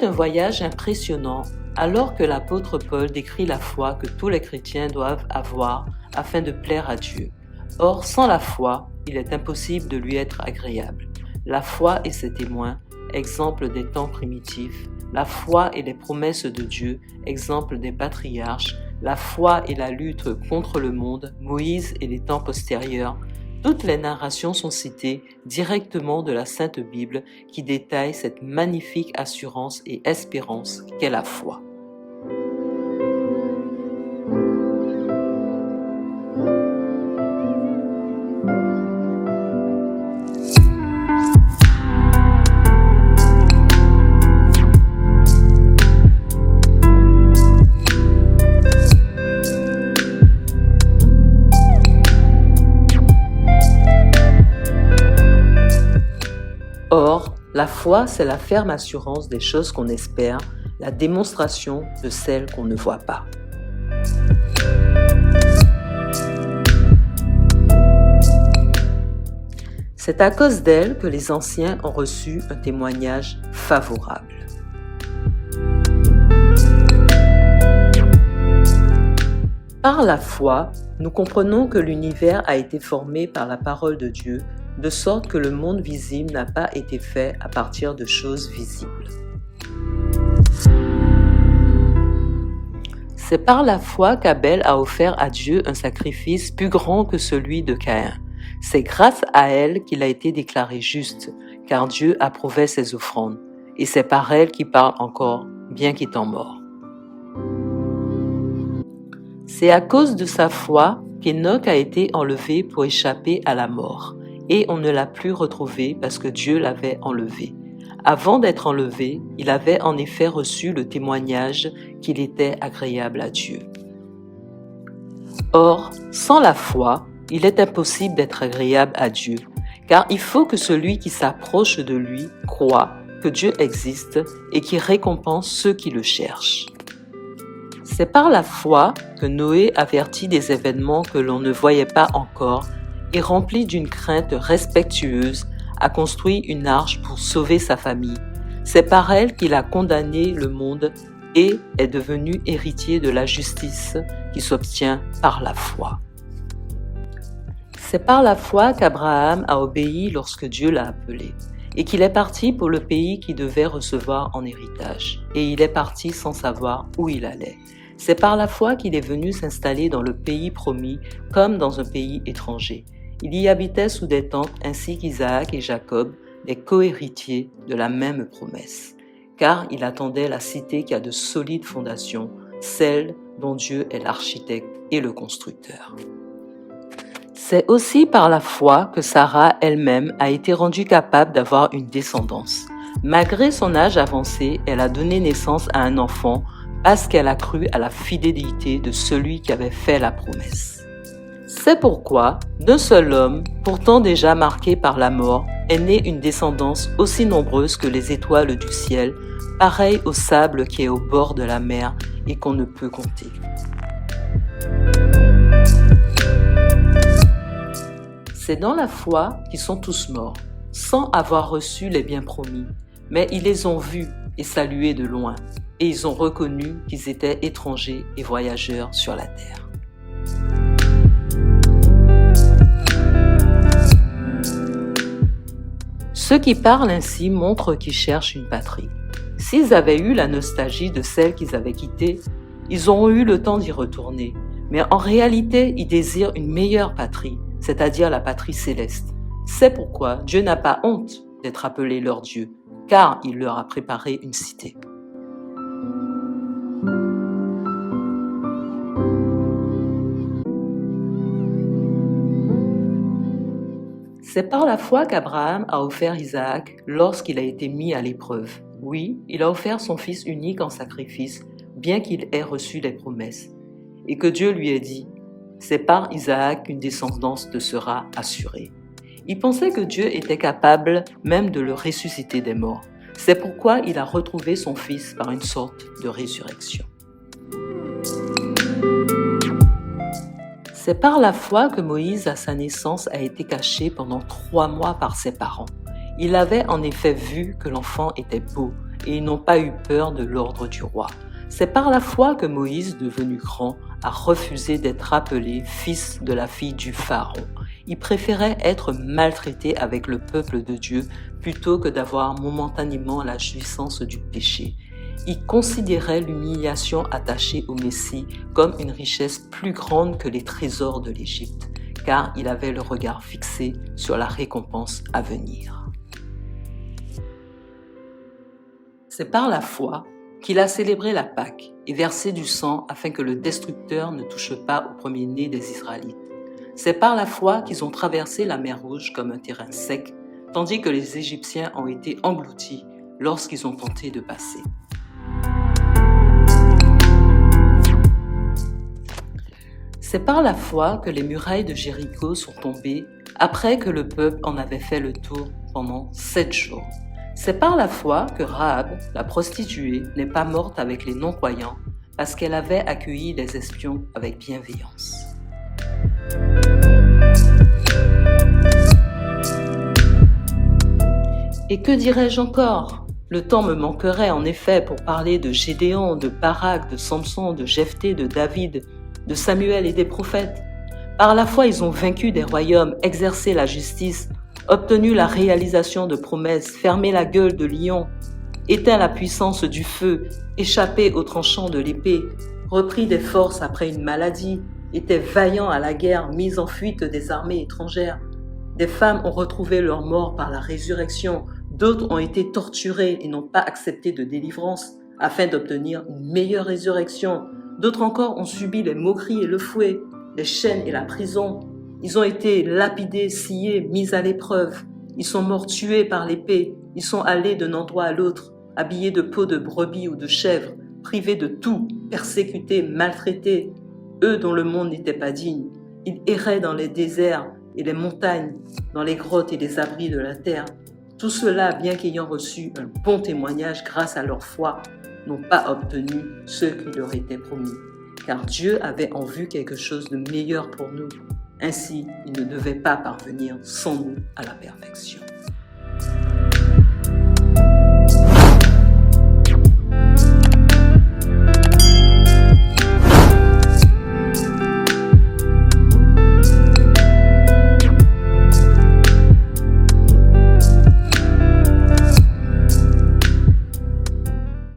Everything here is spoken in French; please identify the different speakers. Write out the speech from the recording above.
Speaker 1: C'est un voyage impressionnant alors que l'apôtre Paul décrit la foi que tous les chrétiens doivent avoir afin de plaire à Dieu. Or, sans la foi, il est impossible de lui être agréable. La foi et ses témoins, exemple des temps primitifs, la foi et les promesses de Dieu, exemple des patriarches, la foi et la lutte contre le monde, Moïse et les temps postérieurs, toutes les narrations sont citées directement de la Sainte Bible qui détaille cette magnifique assurance et espérance qu'est la foi. Or, la foi, c'est la ferme assurance des choses qu'on espère, la démonstration de celles qu'on ne voit pas. C'est à cause d'elle que les anciens ont reçu un témoignage favorable. Par la foi, nous comprenons que l'univers a été formé par la parole de Dieu, de sorte que le monde visible n'a pas été fait à partir de choses visibles. C'est par la foi qu'Abel a offert à Dieu un sacrifice plus grand que celui de Caïn. C'est grâce à elle qu'il a été déclaré juste, car Dieu approuvait ses offrandes, et c'est par elle qu'il parle encore, bien qu'étant mort. C'est à cause de sa foi qu'Enoch a été enlevé pour échapper à la mort. Et on ne l'a plus retrouvé parce que Dieu l'avait enlevé. Avant d'être enlevé, il avait en effet reçu le témoignage qu'il était agréable à Dieu. Or, sans la foi, il est impossible d'être agréable à Dieu, car il faut que celui qui s'approche de lui croie que Dieu existe et qu'il récompense ceux qui le cherchent. C'est par la foi que Noé avertit des événements que l'on ne voyait pas encore et rempli d'une crainte respectueuse, a construit une arche pour sauver sa famille. C'est par elle qu'il a condamné le monde et est devenu héritier de la justice qui s'obtient par la foi. C'est par la foi qu'Abraham a obéi lorsque Dieu l'a appelé et qu'il est parti pour le pays qu'il devait recevoir en héritage. Et il est parti sans savoir où il allait. C'est par la foi qu'il est venu s'installer dans le pays promis comme dans un pays étranger. Il y habitait sous des tentes ainsi qu'Isaac et Jacob, des co-héritiers de la même promesse. Car il attendait la cité qui a de solides fondations, celle dont Dieu est l'architecte et le constructeur. C'est aussi par la foi que Sarah elle-même a été rendue capable d'avoir une descendance. Malgré son âge avancé, elle a donné naissance à un enfant parce qu'elle a cru à la fidélité de celui qui avait fait la promesse. C'est pourquoi, d'un seul homme, pourtant déjà marqué par la mort, est née une descendance aussi nombreuse que les étoiles du ciel, pareille au sable qui est au bord de la mer et qu'on ne peut compter. C'est dans la foi qu'ils sont tous morts, sans avoir reçu les biens promis, mais ils les ont vus et salués de loin, et ils ont reconnu qu'ils étaient étrangers et voyageurs sur la terre. Ceux qui parlent ainsi montrent qu'ils cherchent une patrie. S'ils avaient eu la nostalgie de celle qu'ils avaient quittée, ils auront eu le temps d'y retourner. Mais en réalité, ils désirent une meilleure patrie, c'est-à-dire la patrie céleste. C'est pourquoi Dieu n'a pas honte d'être appelé leur Dieu, car il leur a préparé une cité. C'est par la foi qu'Abraham a offert Isaac lorsqu'il a été mis à l'épreuve. Oui, il a offert son fils unique en sacrifice, bien qu'il ait reçu les promesses. Et que Dieu lui ait dit, c'est par Isaac qu'une descendance te sera assurée. Il pensait que Dieu était capable même de le ressusciter des morts. C'est pourquoi il a retrouvé son fils par une sorte de résurrection. C'est par la foi que Moïse, à sa naissance, a été caché pendant 3 mois par ses parents. Il avait en effet vu que l'enfant était beau et ils n'ont pas eu peur de l'ordre du roi. C'est par la foi que Moïse, devenu grand, a refusé d'être appelé fils de la fille du Pharaon. Il préférait être maltraité avec le peuple de Dieu plutôt que d'avoir momentanément la jouissance du péché. Il considérait l'humiliation attachée au Messie comme une richesse plus grande que les trésors de l'Égypte, car il avait le regard fixé sur la récompense à venir. C'est par la foi qu'il a célébré la Pâque et versé du sang afin que le destructeur ne touche pas au premier-né des Israélites. C'est par la foi qu'ils ont traversé la mer Rouge comme un terrain sec, tandis que les Égyptiens ont été engloutis lorsqu'ils ont tenté de passer. C'est par la foi que les murailles de Jéricho sont tombées après que le peuple en avait fait le tour pendant 7 jours. C'est par la foi que Rahab, la prostituée, n'est pas morte avec les non-croyants parce qu'elle avait accueilli les espions avec bienveillance. Et que dirais-je encore ? Le temps me manquerait en effet pour parler de Gédéon, de Barak, de Samson, de Jephthé, de David, de Samuel et des prophètes. Par la foi, ils ont vaincu des royaumes, exercé la justice, obtenu la réalisation de promesses, fermé la gueule de lion, éteint la puissance du feu, échappé au tranchant de l'épée, repris des forces après une maladie, était vaillant à la guerre, mis en fuite des armées étrangères. Des femmes ont retrouvé leur mort par la résurrection, d'autres ont été torturées et n'ont pas accepté de délivrance afin d'obtenir une meilleure résurrection. D'autres encore ont subi les moqueries et le fouet, les chaînes et la prison. Ils ont été lapidés, sciés, mis à l'épreuve. Ils sont morts tués par l'épée. Ils sont allés d'un endroit à l'autre, habillés de peau de brebis ou de chèvre, privés de tout, persécutés, maltraités. Eux dont le monde n'était pas digne. Ils erraient dans les déserts et les montagnes, dans les grottes et les abris de la terre. Tout cela, bien qu'ayant reçu un bon témoignage grâce à leur foi, n'ont pas obtenu ce qui leur était promis. Car Dieu avait en vue quelque chose de meilleur pour nous. Ainsi, il ne devait pas parvenir sans nous à la perfection.